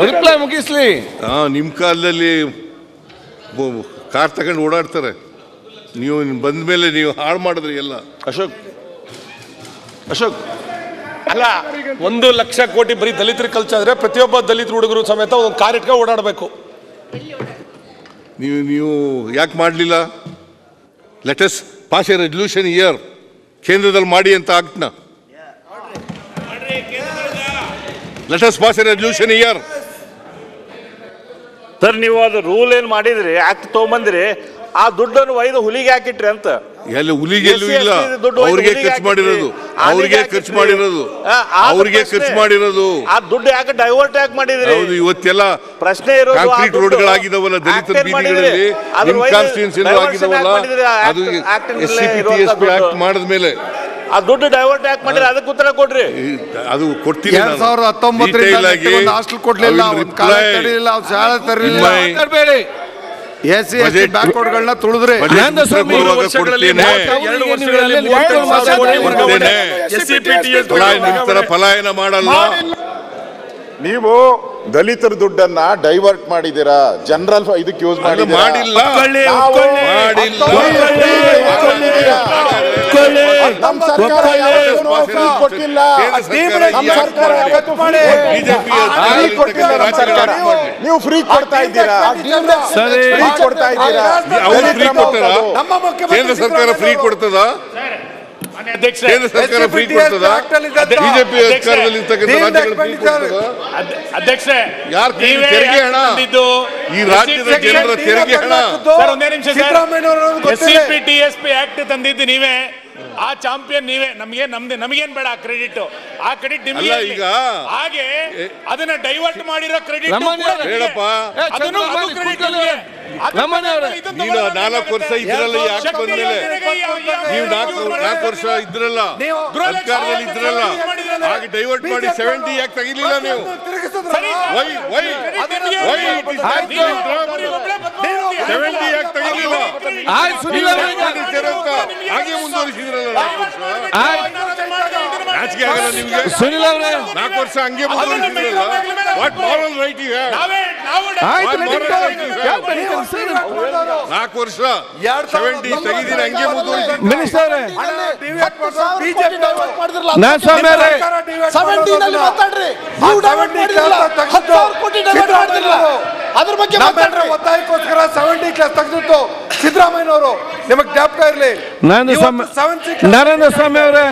Reply ಮುಗಿಸ್ಲಿ. ನಿಮ್ಮ ಕಾಲದಲ್ಲಿ car ತಗೊಂಡು ಓಡಾಡ್ತಾರೆ, ನೀವು ಬಂದ ಮೇಲೆ ನೀವು ಹಾಳು ಮಾಡಿದ್ರಿ ಎಲ್ಲ. ಅಶೋಕ್ ಅಲ್ಲ, 1 ಲಕ್ಷ ಕೋಟಿ ಬರೀ ದಲಿತರಿಗೆ ಖರ್ಚಾದ್ರೆ ಪ್ರತಿಯೊಬ್ಬ ದಲಿತ ಹುಡುಗರು ಸಮೇತ ಒಂದು ಕಾರ್ ಇಟ್ಕೊಂಡು ಓಡಾಡಬೇಕು. ನೀವು ಯಾಕೆ ಮಾಡಲಿಲ್ಲ? Let us pass a resolution here, ಕೇಂದ್ರದಲ್ಲಿ ಮಾಡಿ ಅಂತ ಆಗ್ತನ. Let us pass a resolution here. Sir, ನೀವು ಅದು ರೂಲ್ ಏನ್ ಮಾಡಿದ್ರಿ, ಆಕ್ಟ್ ತಗೊಂಬಂದ್ರಿ, ಆ ದುಡ್ಡನ್ನು ಒಯ್ದು ಹುಲಿಗೆ ಹಾಕಿಟ್ರಿ ಅಂತ. ಎಲ್ಲ ಹುಲಿಗೆಲ್ಲೂ ಇಲ್ಲ, ಅವ್ರಿಗೆ ಖರ್ಚು ಮಾಡಿರೋದು, ಅವ್ರಿಗೆ ಖರ್ಚು ಮಾಡಿರೋದು, ಅವ್ರಿಗೆ ಖರ್ಚು ಮಾಡಿರೋದು. ಆ ದುಡ್ಡು ಯಾಕೆ ಡೈವರ್ಟ್ ಯಾಕೆ ಮಾಡಿದ್ರಿ? ಹೌದು, ಇವತ್ತೆಲ್ಲ ಪ್ರಶ್ನೆ ಇರೋದು ಕಾಂಕ್ರೀಟ್ ರೋಡ್ಗಳಾಗಿದಾವಲ್ಲ ದಲಿತರ ಬೀದಿಗಳಲ್ಲಿ, ನಿಮ್ಮ ಕಾನ್ಸ್ಟಿಟ್ಯೂನ್ಸಿ ಆಗಿದಾವಲ್ಲ, ಅದು SCP-TSP ಆಕ್ಟ್ ಮಾಡಿದ್ಮೇಲೆ ಆ ದುಡ್ಡು ಡೈವರ್ಟ್ ಯಾಕೆ ಮಾಡಿದ್ರೆ ಅದಕ್ಕೆ ಉತ್ತರ ಕೊಡ್ರಿ. ಅದು ಕೊಡ್ತೀನಿ. 2019 ಹಾಸ್ಟೆಲ್ ಕೊಡ್ಲಿಲ್ಲ, SC/ST ಬ್ಯಾಕ್ವರ್ಡ್ಗಳನ್ನ ತುಳಿದ್ರೆ ಪಲಾಯನ ಮಾಡಲ್ಲ. ನೀವು ದಲಿತರ ದುಡ್ಡನ್ನ ಡೈವರ್ಟ್ ಮಾಡಿದ್ದೀರಾ, ಜನರಲ್ ಇದಕ್ಕೆ ಯೂಸ್ ಮಾಡಿಲ್ಲ. ನಮ್ಮ ಸರ್ಕಾರ ಕೊಟ್ಟಿಲ್ಲ. ನೀವು ಫ್ರೀ ಕೊಡ್ತಾ ಇದ್ದೀರಾ, ಫ್ರೀ ಕೊಡ್ತಾ ಇದ್ದೀರಾ. ಕೇಂದ್ರ ಸರ್ಕಾರ ಫ್ರೀ ಕೊಡ್ತದ? ಕೇಂದ್ರ ಸರ್ಕಾರ ಫ್ರೀ ಕೊಡ್ತದ? ಬಿಜೆಪಿ ಅಧಿಕಾರದಲ್ಲಿ ಅಧ್ಯಕ್ಷೆ, ಯಾರು ತೆರಿಗೆ ಹಣ? ಈ ರಾಜ್ಯದ ಜನರ ತೆರಿಗೆ ಹಣ. SCP-TSP ಆಕ್ಟ್ ತಂದಿದ್ದು ನೀವೇ, ಆ ಚಾಂಪಿಯನ್ ನೀವೇ. ನಮಗೇನ್ ಬೇಡ ಕ್ರೆಡಿಟ್, ಆ ಕ್ರೆಡಿಟ್ ನಿಮಗೆ. ಈಗ ಹಾಗೆ ಅದನ್ನ ಡೈವರ್ಟ್ ಮಾಡಿರೋ ಕ್ರೆಡಿಟ್ ಹೇಳಪ್ಪ. ನೀನು 4 ವರ್ಷ ಇದ್ರಲ್ಲ, ಯಾಕೆ ಬಂದ್ಮೇಲೆ ನೀವು 4 ವರ್ಷ ಇದ್ರಲ್ಲ, ಅಧಿಕಾರದಲ್ಲಿ ಇದ್ರಲ್ಲ, ಹಾಗೆ ಡೈವರ್ಟ್ ಮಾಡಿ 70 ಯಾಕೆ ತೆಗಿಲಿಲ್ಲ ನೀವು? 70 ಯಾಕೆ ತೆಗಿಲಿಲ್ಲ? ಹಾಗೆ ಮುಂದುವರಿಸಿದ್ರಲ್ಲ 4 ವರ್ಷ. ನಾಚಿಕೆ ಆಗಲ್ಲ ನಿಮ್ಗೆ? 4 ವರ್ಷ ಹಂಗೆ ಮುಂದುವರಿಸಿದ್ರಲ್ಲ. What moral right you have? 4 ವರ್ಷ 70 ತೆಗಿದಿರ, ಹಂಗೆ ಮುಂದುವರಿಸಿ. ಒತ್ತಾಯಕ್ಕೋಸ್ಕರ 70 ಕ್ಲಾಸ್ ತೆಗೆದಿತ್ತು ಸಿದ್ದರಾಮಯ್ಯನವರು. ನಿಮಗೆ ಜ್ಞಾಪಕ ಇರಲಿ. ನರೇಂದ್ರ ಸ್ವಾಮಿ ಅವರೇ,